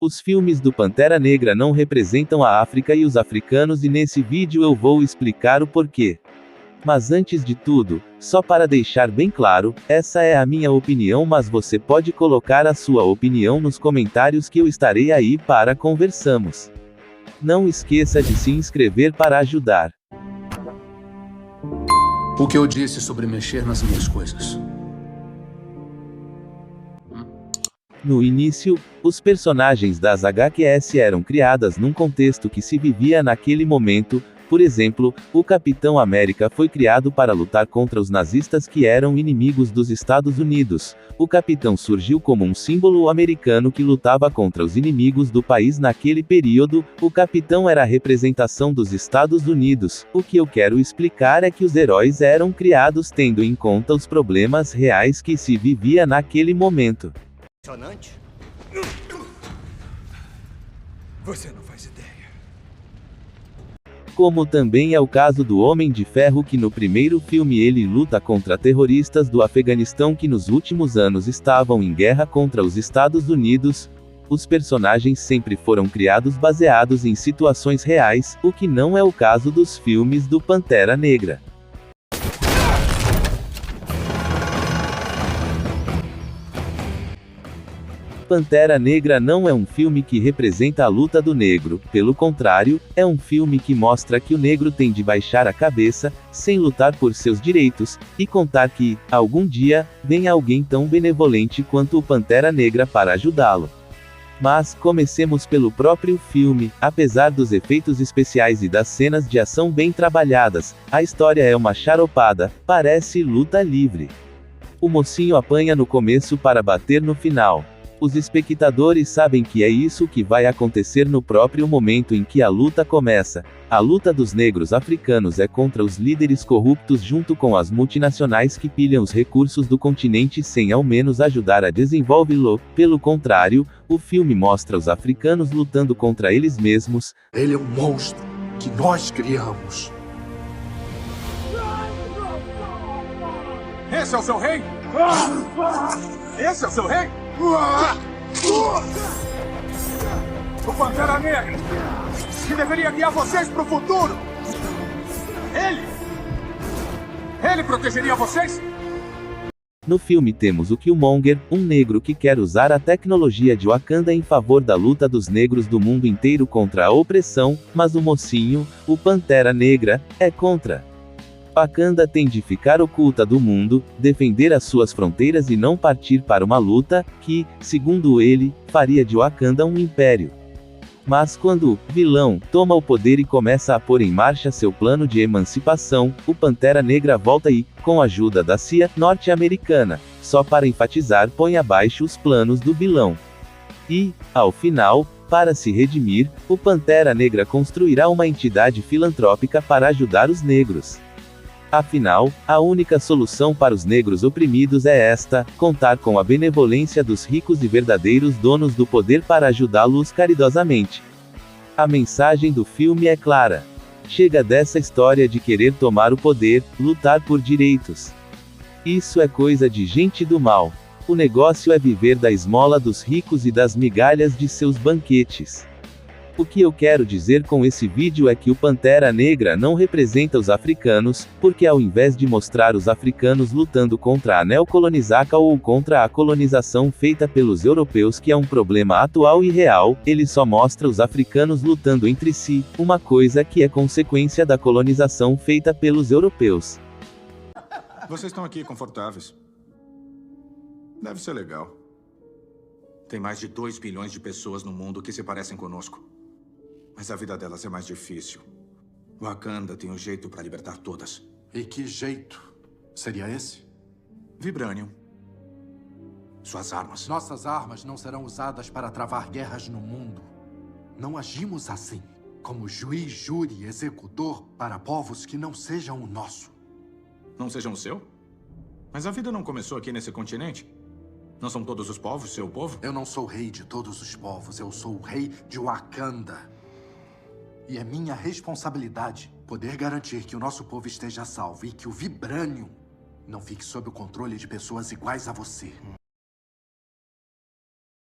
Os filmes do Pantera Negra não representam a África e os africanos e nesse vídeo eu vou explicar o porquê. Mas antes de tudo, só para deixar bem claro, essa é a minha opinião, mas você pode colocar a sua opinião nos comentários que eu estarei aí para conversamos. Não esqueça de se inscrever para ajudar. O que eu disse sobre mexer nas minhas coisas? No início, os personagens das HQS eram criadas num contexto que se vivia naquele momento. Por exemplo, o Capitão América foi criado para lutar contra os nazistas que eram inimigos dos Estados Unidos. O Capitão surgiu como um símbolo americano que lutava contra os inimigos do país naquele período. O Capitão era a representação dos Estados Unidos. O que eu quero explicar é que os heróis eram criados tendo em conta os problemas reais que se vivia naquele momento. Impressionante. Você não faz ideia. Como também é o caso do Homem de Ferro, que no primeiro filme ele luta contra terroristas do Afeganistão que nos últimos anos estavam em guerra contra os Estados Unidos. Os personagens sempre foram criados baseados em situações reais, o que não é o caso dos filmes do Pantera Negra. Pantera Negra não é um filme que representa a luta do negro, pelo contrário, é um filme que mostra que o negro tem de baixar a cabeça, sem lutar por seus direitos, e contar que, algum dia, vem alguém tão benevolente quanto o Pantera Negra para ajudá-lo. Mas, comecemos pelo próprio filme. Apesar dos efeitos especiais e das cenas de ação bem trabalhadas, a história é uma charopada, parece luta livre. O mocinho apanha no começo para bater no final. Os espectadores sabem que é isso que vai acontecer no próprio momento em que a luta começa. A luta dos negros africanos é contra os líderes corruptos junto com as multinacionais que pilham os recursos do continente sem ao menos ajudar a desenvolvê-lo. Pelo contrário, o filme mostra os africanos lutando contra eles mesmos. Ele é um monstro que nós criamos. Esse é o seu rei? Esse é o seu rei? O Pantera Negra, que deveria guiar vocês para o futuro. Ele protegeria vocês? No filme temos o Killmonger, um negro que quer usar a tecnologia de Wakanda em favor da luta dos negros do mundo inteiro contra a opressão, mas o mocinho, o Pantera Negra, é contra. Wakanda tem de ficar oculta do mundo, defender as suas fronteiras e não partir para uma luta, que, segundo ele, faria de Wakanda um império. Mas quando o vilão toma o poder e começa a pôr em marcha seu plano de emancipação, o Pantera Negra volta e, com a ajuda da CIA norte-americana, só para enfatizar, põe abaixo os planos do vilão. E, ao final, para se redimir, o Pantera Negra construirá uma entidade filantrópica para ajudar os negros. Afinal, a única solução para os negros oprimidos é esta: contar com a benevolência dos ricos e verdadeiros donos do poder para ajudá-los caridosamente. A mensagem do filme é clara. Chega dessa história de querer tomar o poder, lutar por direitos. Isso é coisa de gente do mal. O negócio é viver da esmola dos ricos e das migalhas de seus banquetes. O que eu quero dizer com esse vídeo é que o Pantera Negra não representa os africanos, porque ao invés de mostrar os africanos lutando contra a neocolonização ou contra a colonização feita pelos europeus, que é um problema atual e real, ele só mostra os africanos lutando entre si, uma coisa que é consequência da colonização feita pelos europeus. Vocês estão aqui confortáveis. Deve ser legal. Tem mais de 2 bilhões de pessoas no mundo que se parecem conosco. Mas a vida delas é mais difícil. Wakanda tem um jeito para libertar todas. E que jeito seria esse? Vibranium. Suas armas. Nossas armas não serão usadas para travar guerras no mundo. Não agimos assim, como juiz, júri e executor para povos que não sejam o nosso. Não sejam o seu? Mas a vida não começou aqui nesse continente? Não são todos os povos seu povo? Eu não sou rei de todos os povos, eu sou o rei de Wakanda. E é minha responsabilidade poder garantir que o nosso povo esteja salvo e que o Vibranium não fique sob o controle de pessoas iguais a você.